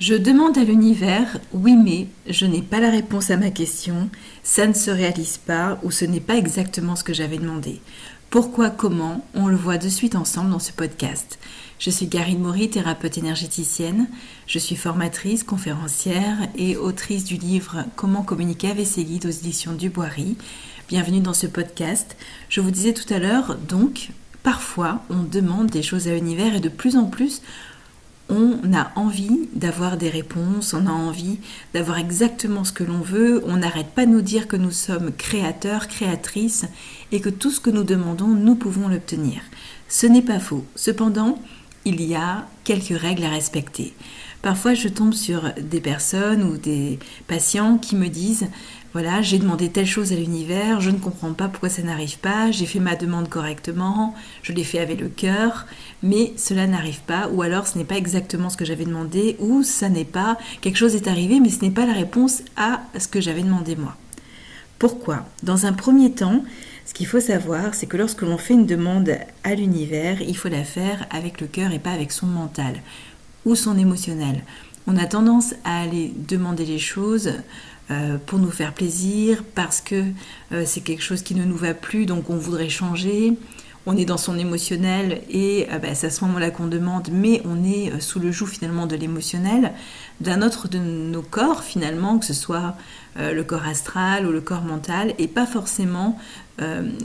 Je demande à l'univers, oui mais je n'ai pas la réponse à ma question, ça ne se réalise pas ou ce n'est pas exactement ce que j'avais demandé. Pourquoi, comment, on le voit de suite ensemble dans ce podcast. Je suis Karine Maury, thérapeute énergéticienne, je suis formatrice, conférencière et autrice du livre Comment communiquer avec ses guides aux éditions du Boiry. Bienvenue dans ce podcast. Je vous disais tout à l'heure, donc, parfois on demande des choses à l'univers et de plus en plus on a envie d'avoir des réponses, on a envie d'avoir exactement ce que l'on veut, on n'arrête pas de nous dire que nous sommes créateurs, créatrices et que tout ce que nous demandons, nous pouvons l'obtenir. Ce n'est pas faux. Cependant, il y a quelques règles à respecter. Parfois, je tombe sur des personnes ou des patients qui me disent « Voilà, j'ai demandé telle chose à l'univers, je ne comprends pas pourquoi ça n'arrive pas, j'ai fait ma demande correctement, je l'ai fait avec le cœur, mais cela n'arrive pas, ou alors ce n'est pas exactement ce que j'avais demandé, ou ça n'est pas, quelque chose est arrivé, mais ce n'est pas la réponse à ce que j'avais demandé moi. » Pourquoi ? Dans un premier temps, ce qu'il faut savoir, c'est que lorsque l'on fait une demande à l'univers, il faut la faire avec le cœur et pas avec son mental ou son émotionnel. On a tendance à aller demander les choses pour nous faire plaisir, parce que c'est quelque chose qui ne nous va plus, donc on voudrait changer. On est dans son émotionnel et c'est à ce moment-là qu'on demande, mais on est sous le joug finalement de l'émotionnel, d'un autre de nos corps finalement, que ce soit le corps astral ou le corps mental, et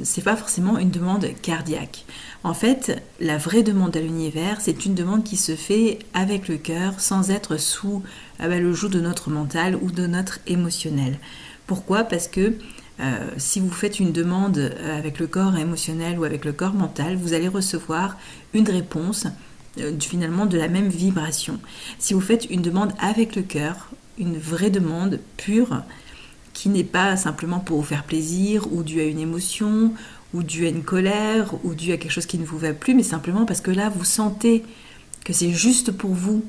c'est pas forcément une demande cardiaque. En fait, la vraie demande à l'univers, c'est une demande qui se fait avec le cœur, sans être sous le joug de notre mental ou de notre émotionnel. Pourquoi ? Parce que si vous faites une demande avec le corps émotionnel ou avec le corps mental, vous allez recevoir une réponse finalement de la même vibration. Si vous faites une demande avec le cœur, une vraie demande pure, qui n'est pas simplement pour vous faire plaisir ou due à une émotion ou due à une colère ou due à quelque chose qui ne vous va plus, mais simplement parce que là vous sentez que c'est juste pour vous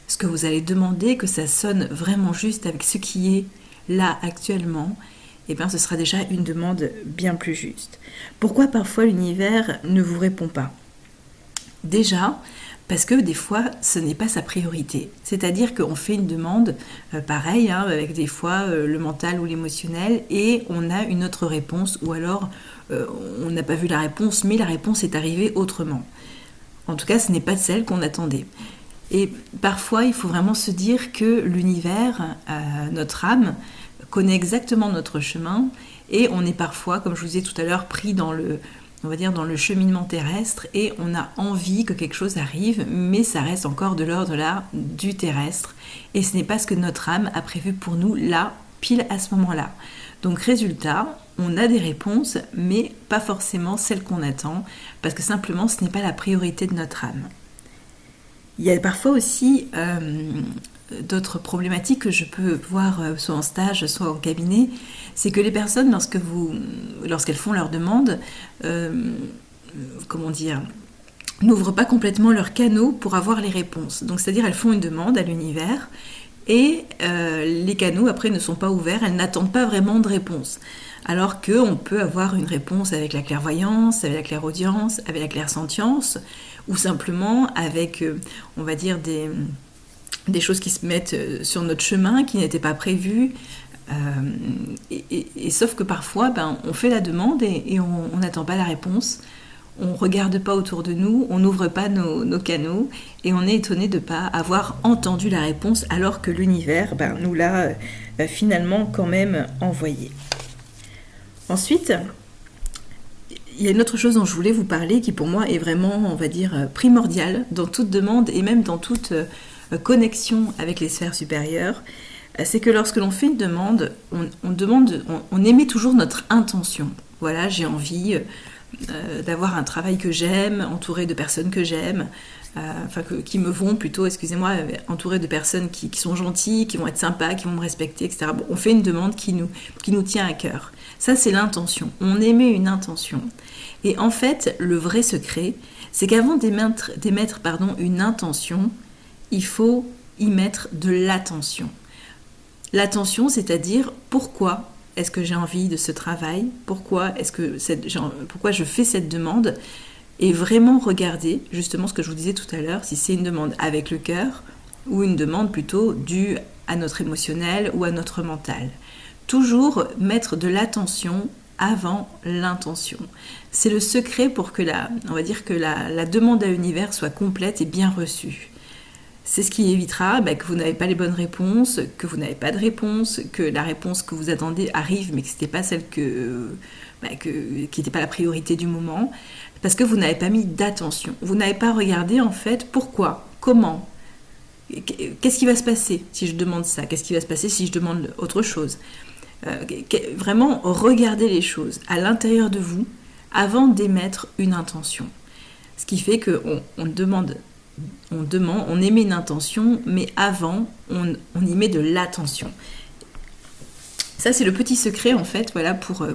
ce que vous allez demander, que ça sonne vraiment juste avec ce qui est là actuellement, et bien ce sera déjà une demande bien plus juste. Pourquoi parfois l'univers ne vous répond pas ? Déjà, parce que des fois, ce n'est pas sa priorité. C'est-à-dire qu'on fait une demande, pareil, avec des fois le mental ou l'émotionnel, et on a une autre réponse, ou alors on n'a pas vu la réponse, mais la réponse est arrivée autrement. En tout cas, ce n'est pas celle qu'on attendait. Et parfois, il faut vraiment se dire que l'univers, notre âme, connaît exactement notre chemin, et on est parfois, comme je vous disais tout à l'heure, pris dans le cheminement terrestre, et on a envie que quelque chose arrive, mais ça reste encore de l'ordre là du terrestre, et ce n'est pas ce que notre âme a prévu pour nous là, pile à ce moment-là. Donc résultat, on a des réponses, mais pas forcément celles qu'on attend, parce que simplement ce n'est pas la priorité de notre âme. Il y a parfois aussi d'autres problématiques que je peux voir soit en stage, soit en cabinet, c'est que les personnes, lorsqu'elles font leur demande, n'ouvrent pas complètement leurs canaux pour avoir les réponses. Donc c'est-à-dire elles font une demande à l'univers et les canaux après ne sont pas ouverts, elles n'attendent pas vraiment de réponse. Alors qu'on peut avoir une réponse avec la clairvoyance, avec la clairaudience, avec la clairsentience, ou simplement avec, on va dire, des choses qui se mettent sur notre chemin, qui n'étaient pas prévues. Et sauf que parfois, on fait la demande et on n'attend pas la réponse. On ne regarde pas autour de nous, on n'ouvre pas nos canaux, et on est étonné de ne pas avoir entendu la réponse, alors que l'univers nous l'a finalement quand même envoyée. Ensuite, il y a une autre chose dont je voulais vous parler, qui pour moi est vraiment, on va dire, primordiale dans toute demande et même dans toute connexion avec les sphères supérieures, c'est que lorsque l'on fait une demande, on émet toujours notre intention. Voilà, j'ai envie d'avoir un travail que j'aime, entouré de personnes que j'aime, qui me vont plutôt, entouré de personnes qui sont gentilles, qui vont être sympas, qui vont me respecter, etc. Bon, on fait une demande qui nous tient à cœur. Ça, c'est l'intention. On émet une intention. Et en fait, le vrai secret, c'est qu'avant d'émettre une intention, il faut y mettre de l'attention. L'attention, c'est-à-dire pourquoi est-ce que j'ai envie de ce travail, pourquoi je fais cette demande, et vraiment regarder justement ce que je vous disais tout à l'heure, si c'est une demande avec le cœur ou une demande plutôt due à notre émotionnel ou à notre mental. Toujours mettre de l'attention avant l'intention. C'est le secret pour que la demande à l'univers soit complète et bien reçue. C'est ce qui évitera que vous n'avez pas les bonnes réponses, que vous n'avez pas de réponse, que la réponse que vous attendez arrive mais que ce n'était pas celle qui n'était pas la priorité du moment, parce que vous n'avez pas mis d'attention. Vous n'avez pas regardé en fait pourquoi, comment, qu'est-ce qui va se passer si je demande ça, qu'est-ce qui va se passer si je demande autre chose. Vraiment regarder les choses à l'intérieur de vous avant d'émettre une intention. Ce qui fait qu'on on émet une intention, mais avant, on y met de l'attention. Ça, c'est le petit secret, en fait,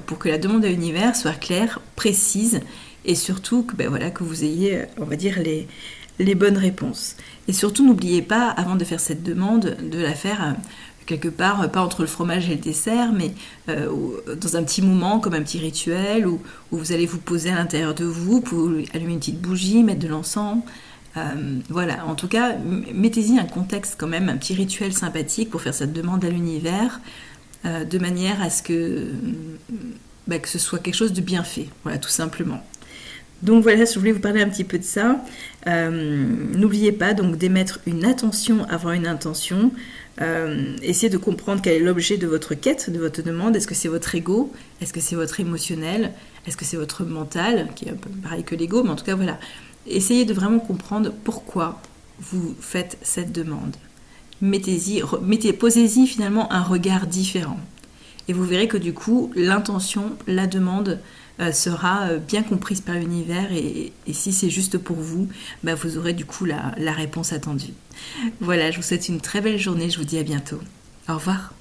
pour que la demande à l'univers soit claire, précise, et surtout que vous ayez, on va dire, les bonnes réponses. Et surtout, n'oubliez pas, avant de faire cette demande, de la faire quelque part, pas entre le fromage et le dessert, mais dans un petit moment, comme un petit rituel, où vous allez vous poser à l'intérieur de vous, pour allumer une petite bougie, mettre de l'encens. En tout cas, mettez-y un contexte quand même, un petit rituel sympathique pour faire cette demande à l'univers, de manière à ce que ce soit quelque chose de bien fait, voilà, tout simplement. Donc voilà, je voulais vous parler un petit peu de ça. N'oubliez pas donc d'émettre une attention avant une intention. Essayez de comprendre quel est l'objet de votre quête, de votre demande. Est-ce que c'est votre ego? Est-ce que c'est votre émotionnel? Est-ce que c'est votre mental, qui est un peu pareil que l'ego? Mais en tout cas, voilà. Essayez de vraiment comprendre pourquoi vous faites cette demande. Posez-y finalement un regard différent. Et vous verrez que du coup, l'intention, la demande sera bien comprise par l'univers et si c'est juste pour vous, vous aurez du coup la réponse attendue. Voilà, je vous souhaite une très belle journée, je vous dis à bientôt. Au revoir.